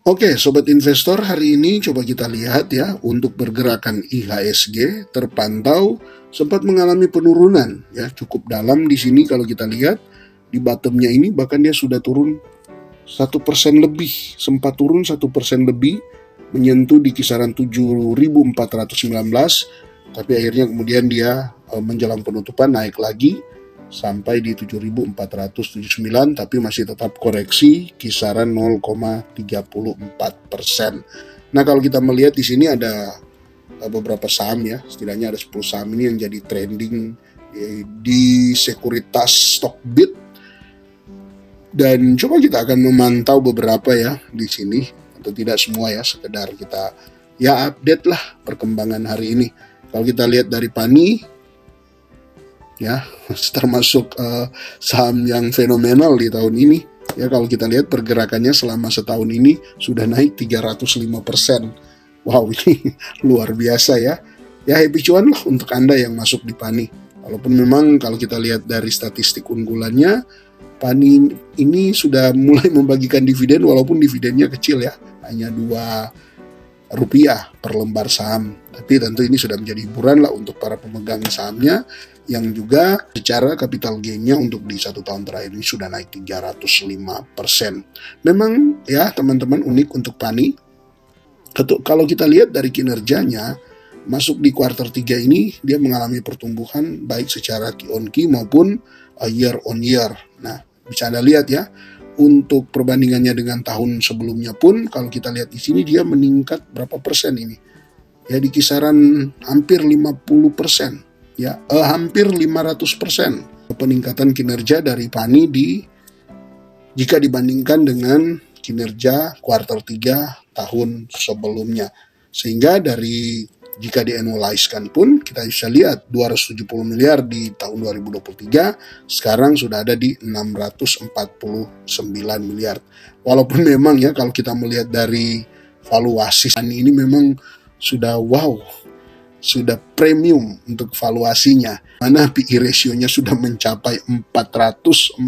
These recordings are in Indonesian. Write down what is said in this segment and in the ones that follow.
Oke, sobat investor, hari ini coba kita lihat ya, untuk pergerakan IHSG terpantau sempat mengalami penurunan ya, cukup dalam di sini. Kalau kita lihat di bottomnya ini bahkan dia sudah turun 1% lebih, sempat turun 1% lebih, menyentuh di kisaran 7.419, tapi akhirnya kemudian dia menjelang penutupan naik lagi sampai di 7.479, tapi masih tetap koreksi kisaran 0,34%. Nah, kalau kita melihat di sini ada beberapa saham ya, setidaknya ada 10 saham ini yang jadi trending di sekuritas Stockbit, dan coba kita akan memantau beberapa ya di sini, atau tidak semua ya, sekedar kita ya update lah perkembangan hari ini. Kalau kita lihat dari PANI ya, termasuk saham yang fenomenal di tahun ini ya. Kalau kita lihat pergerakannya selama setahun ini sudah naik 305%. Wow, ini luar biasa ya. Ya, happy cuan lah untuk Anda yang masuk di PANI. Walaupun memang kalau kita lihat dari statistik unggulannya, PANI ini sudah mulai membagikan dividen, walaupun dividennya kecil ya, hanya Rp2 per lembar saham. Tapi tentu ini sudah menjadi hiburan lah untuk para pemegang sahamnya, yang juga secara capital gain-nya untuk di 1 tahun terakhir ini sudah naik 305%. Memang ya teman-teman, unik untuk PANI. Kalau kita lihat dari kinerjanya, masuk di kuartal 3 ini dia mengalami pertumbuhan baik secara Q on Q maupun year on year. Nah, bisa Anda lihat ya, untuk perbandingannya dengan tahun sebelumnya pun kalau kita lihat di sini dia meningkat berapa persen ini? Ya, di kisaran hampir 50%. Ya, hampir 500% peningkatan kinerja dari PANI jika dibandingkan dengan kinerja kuartal 3 tahun sebelumnya. Sehingga jika di-annualize-kan pun kita bisa lihat 270 miliar di tahun 2023, sekarang sudah ada di 649 miliar. Walaupun memang ya kalau kita melihat dari valuasi ini memang sudah wow, sudah premium untuk valuasinya. Mana PE ratio-nya sudah mencapai 446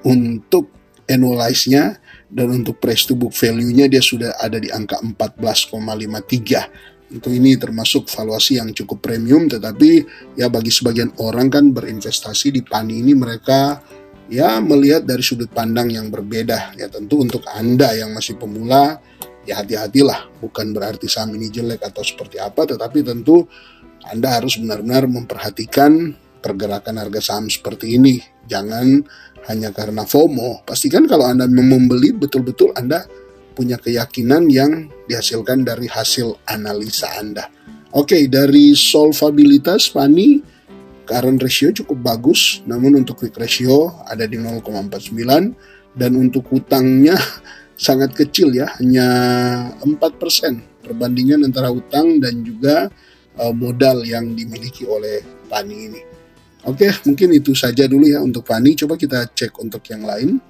untuk annualize-nya, dan untuk price to book value-nya dia sudah ada di angka 14,53. Untuk ini termasuk valuasi yang cukup premium, tetapi ya bagi sebagian orang kan berinvestasi di PANI ini mereka ya melihat dari sudut pandang yang berbeda. Ya tentu untuk Anda yang masih pemula, ya hati-hatilah, bukan berarti saham ini jelek atau seperti apa, tetapi tentu Anda harus benar-benar memperhatikan pergerakan harga saham seperti ini. Jangan hanya karena FOMO. Pastikan kalau Anda membeli, betul-betul Anda punya keyakinan yang dihasilkan dari hasil analisa Anda. Oke, dari solvabilitas PANI, current ratio cukup bagus, namun untuk quick ratio ada di 0,49, dan untuk hutangnya sangat kecil ya, hanya 4% perbandingan antara hutang dan juga modal yang dimiliki oleh PANI ini. Oke, mungkin itu saja dulu ya untuk PANI. Coba kita cek untuk yang lain.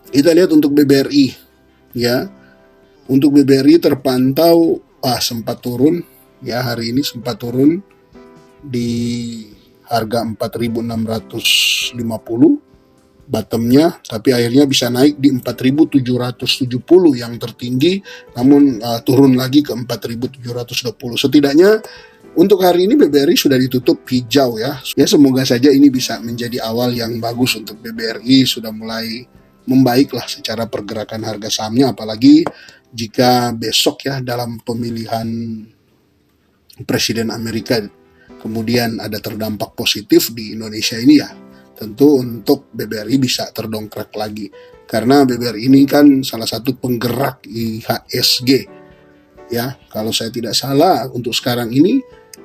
Kita lihat untuk BBRI ya. Untuk BBRI terpantau sempat turun ya, hari ini sempat turun di harga 4.650 bottomnya, tapi akhirnya bisa naik di 4.770 yang tertinggi, namun turun lagi ke 4.720. Setidaknya untuk hari ini BBRI sudah ditutup hijau ya. Ya, semoga saja ini bisa menjadi awal yang bagus untuk BBRI, sudah mulai membaik lah secara pergerakan harga sahamnya, apalagi jika besok ya dalam pemilihan Presiden Amerika kemudian ada terdampak positif di Indonesia ini ya. Tentu untuk BBRI bisa terdongkrak lagi, karena BBRI ini kan salah satu penggerak IHSG ya. Kalau saya tidak salah untuk sekarang ini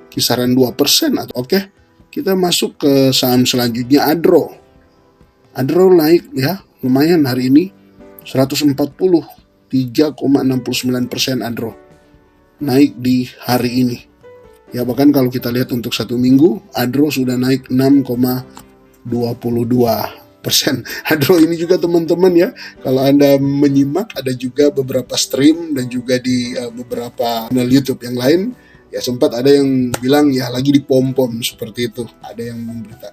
kisaran 2% atau oke. Kita masuk ke saham selanjutnya, Adro. Adro naik ya, lumayan hari ini 3,69% Adro naik di hari ini. Ya, bahkan kalau kita lihat untuk 1 minggu, Adro sudah naik 6,22%. Adro ini juga teman-teman ya, kalau Anda menyimak ada juga beberapa stream dan juga di beberapa channel YouTube yang lain, ya sempat ada yang bilang ya lagi dipom-pom seperti itu. Ada yang memberita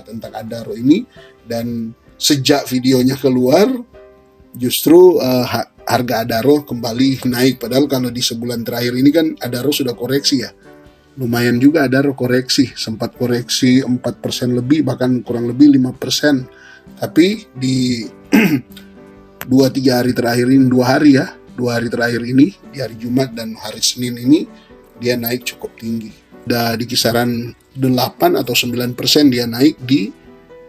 tentang Adro ini, dan sejak videonya keluar justru harga Adaro kembali naik. Padahal kalau di sebulan terakhir ini kan Adaro sudah koreksi ya. Lumayan juga Adaro koreksi, sempat koreksi 4% lebih, bahkan kurang lebih 5%. Tapi di 2-3 hari terakhir ini, 2 hari terakhir ini, di hari Jumat dan hari Senin ini, dia naik cukup tinggi. Udah di kisaran 8 atau 9% dia naik di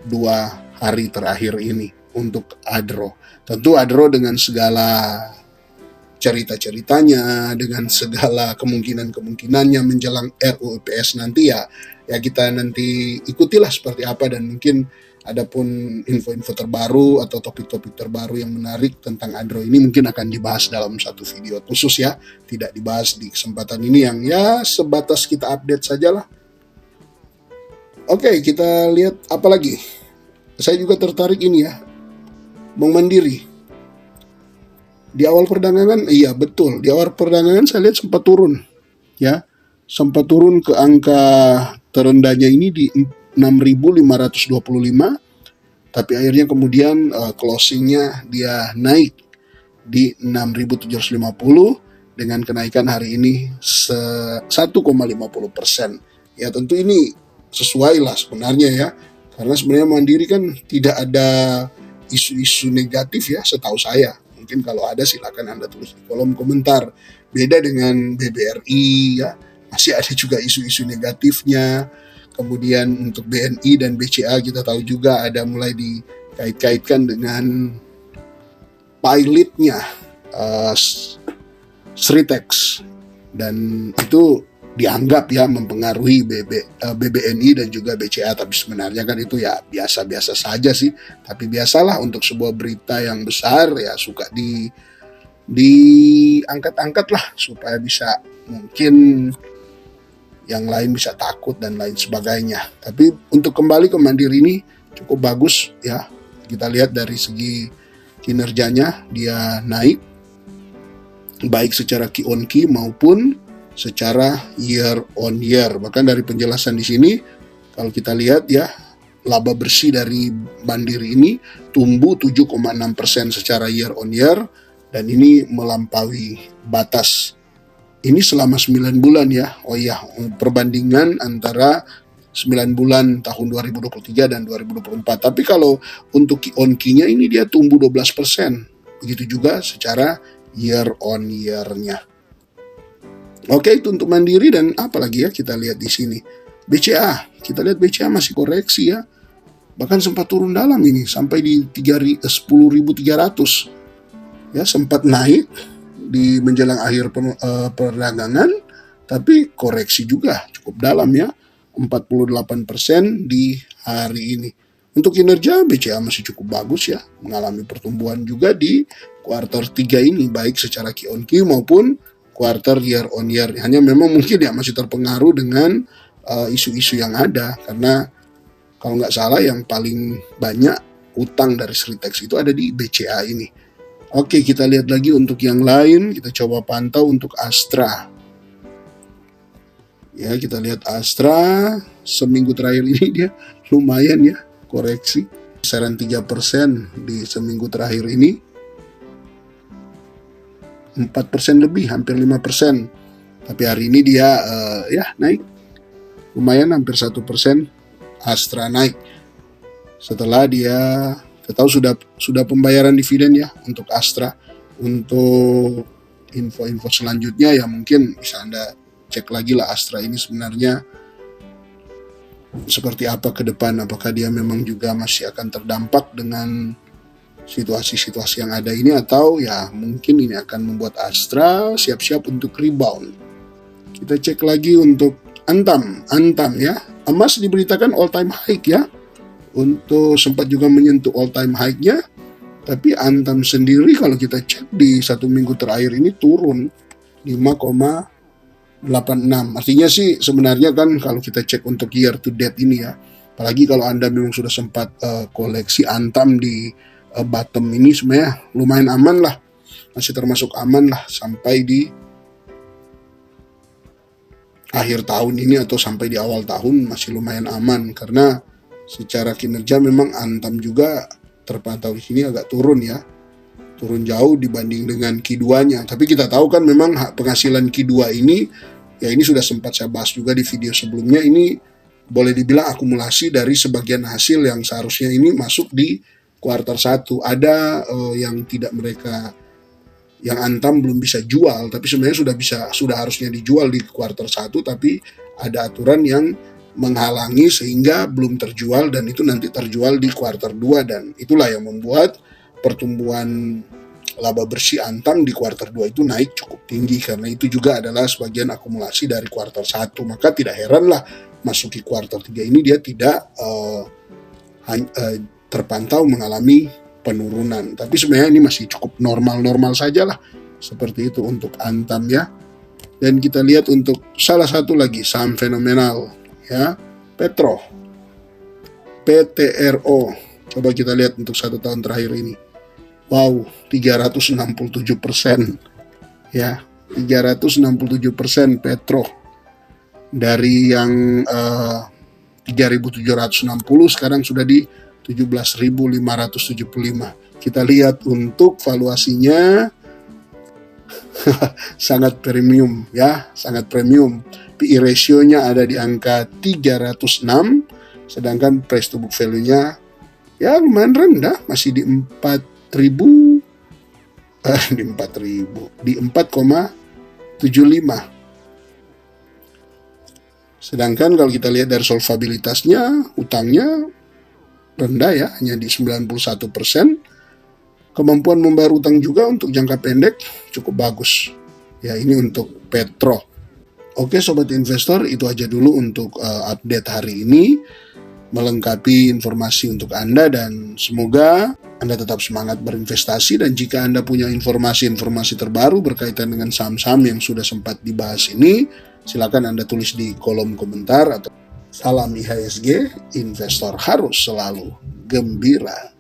2 hari terakhir ini untuk Adro. Tentu Adro dengan segala cerita-ceritanya, dengan segala kemungkinan-kemungkinannya menjelang RUU IPS nanti ya kita nanti ikutilah seperti apa, dan mungkin adapun info-info terbaru atau topik-topik terbaru yang menarik tentang Adro ini mungkin akan dibahas dalam satu video khusus ya, tidak dibahas di kesempatan ini yang ya sebatas kita update sajalah. Oke, kita lihat apa lagi. Saya juga tertarik ini ya, Bank Mandiri. Di awal perdagangan, iya betul, di awal perdagangan saya lihat sempat turun ya, sempat turun ke angka terendahnya ini di 6.525, tapi akhirnya kemudian closingnya dia naik di 6.750 dengan kenaikan hari ini 1,50%. Ya tentu ini sesuai lah sebenarnya ya, karena sebenarnya Mandiri kan tidak ada isu-isu negatif ya setahu saya. Mungkin kalau ada silakan Anda tulis di kolom komentar. Beda dengan BBRI ya, masih ada juga isu-isu negatifnya. Kemudian untuk BNI dan BCA kita tahu juga ada mulai dikait-kaitkan dengan pilotnya Sritex, dan itu dianggap ya mempengaruhi BBNI dan juga BCA, tapi sebenarnya kan itu ya biasa-biasa saja sih. Tapi biasalah untuk sebuah berita yang besar ya suka diangkat-angkat lah supaya bisa mungkin yang lain bisa takut dan lain sebagainya. Tapi untuk kembali ke Mandiri ini cukup bagus ya. Kita lihat dari segi kinerjanya dia naik baik secara Q on Q maupun secara year on year. Bahkan dari penjelasan di sini kalau kita lihat ya, laba bersih dari Mandiri ini tumbuh 7,6% secara year on year, dan ini melampaui batas. Ini selama 9 bulan ya. Oh iya, perbandingan antara 9 bulan tahun 2023 dan 2024. Tapi kalau untuk Q on Q-nya ini dia tumbuh 12%. Begitu juga secara year on year-nya. Oke, itu untuk Mandiri. Dan apalagi ya kita lihat di sini. BCA, kita lihat BCA masih koreksi ya. Bahkan sempat turun dalam ini sampai di 10.300. Ya, sempat naik di menjelang akhir perdagangan, tapi koreksi juga cukup dalam ya, 48% di hari ini. Untuk kinerja BCA masih cukup bagus ya, mengalami pertumbuhan juga di kuartal 3 ini, baik secara Q on Q maupun kuartal year on year. Hanya memang mungkin ya masih terpengaruh dengan isu-isu yang ada, karena kalau nggak salah yang paling banyak utang dari Sritex itu ada di BCA ini. Oke, kita lihat lagi untuk yang lain. Kita coba pantau untuk Astra. Ya, kita lihat Astra seminggu terakhir ini dia lumayan ya koreksi. Kisaran 3% di seminggu terakhir ini. 4% lebih, hampir 5%. Tapi hari ini dia ya naik. Lumayan hampir 1%. Astra naik. Setelah dia kita tahu sudah pembayaran dividen ya untuk Astra. Untuk info-info selanjutnya ya mungkin bisa Anda cek lagi lah Astra ini sebenarnya seperti apa ke depan. Apakah dia memang juga masih akan terdampak dengan situasi-situasi yang ada ini, atau ya mungkin ini akan membuat Astra siap-siap untuk rebound. Kita cek lagi untuk Antam ya. Emas diberitakan all time high ya. Untuk sempat juga menyentuh all time high-nya, tapi Antam sendiri kalau kita cek di 1 minggu terakhir ini turun 5,86. Artinya sih sebenarnya kan kalau kita cek untuk year to date ini ya, apalagi kalau Anda memang sudah sempat koleksi Antam di bottom ini, sebenarnya lumayan aman lah, masih termasuk aman lah sampai di akhir tahun ini atau sampai di awal tahun masih lumayan aman, karena secara kinerja memang Antam juga terpantau di sini agak turun ya. turun jauh dibanding dengan Q2-nya. Tapi kita tahu kan memang penghasilan Q2 ini, ya ini sudah sempat saya bahas juga di video sebelumnya, ini boleh dibilang akumulasi dari sebagian hasil yang seharusnya ini masuk di kuartal 1. Ada yang tidak mereka, yang Antam belum bisa jual, tapi sebenarnya sudah harusnya dijual di kuartal 1, tapi ada aturan yang menghalangi sehingga belum terjual, dan itu nanti terjual di kuartal 2, dan itulah yang membuat pertumbuhan laba bersih Antam di kuartal 2 itu naik cukup tinggi, karena itu juga adalah sebagian akumulasi dari kuartal 1. Maka tidak heranlah masuki kuartal 3 ini dia tidak terpantau mengalami penurunan. Tapi sebenarnya ini masih cukup normal-normal saja lah, seperti itu untuk Antam ya. Dan kita lihat untuk salah satu lagi saham fenomenal ya, Petro, PTRO. Coba kita lihat untuk 1 tahun terakhir ini. Wow, 367% ya, 367% Petro. Dari yang 3.760 sekarang sudah di 17.575. Kita lihat untuk valuasinya sangat premium ya, sangat premium. PE ratio-nya ada di angka 306, sedangkan price to book value-nya ya lumayan rendah, masih di 4,75. Sedangkan kalau kita lihat dari solvabilitasnya, utangnya rendah ya, hanya di 91%. Kemampuan membayar utang juga untuk jangka pendek cukup bagus. Ya, ini untuk Petro. Oke sobat investor, itu aja dulu untuk update hari ini, melengkapi informasi untuk Anda, dan semoga Anda tetap semangat berinvestasi. Dan jika Anda punya informasi-informasi terbaru berkaitan dengan saham-saham yang sudah sempat dibahas ini, silakan Anda tulis di kolom komentar. Atau salam IHSG, investor harus selalu gembira.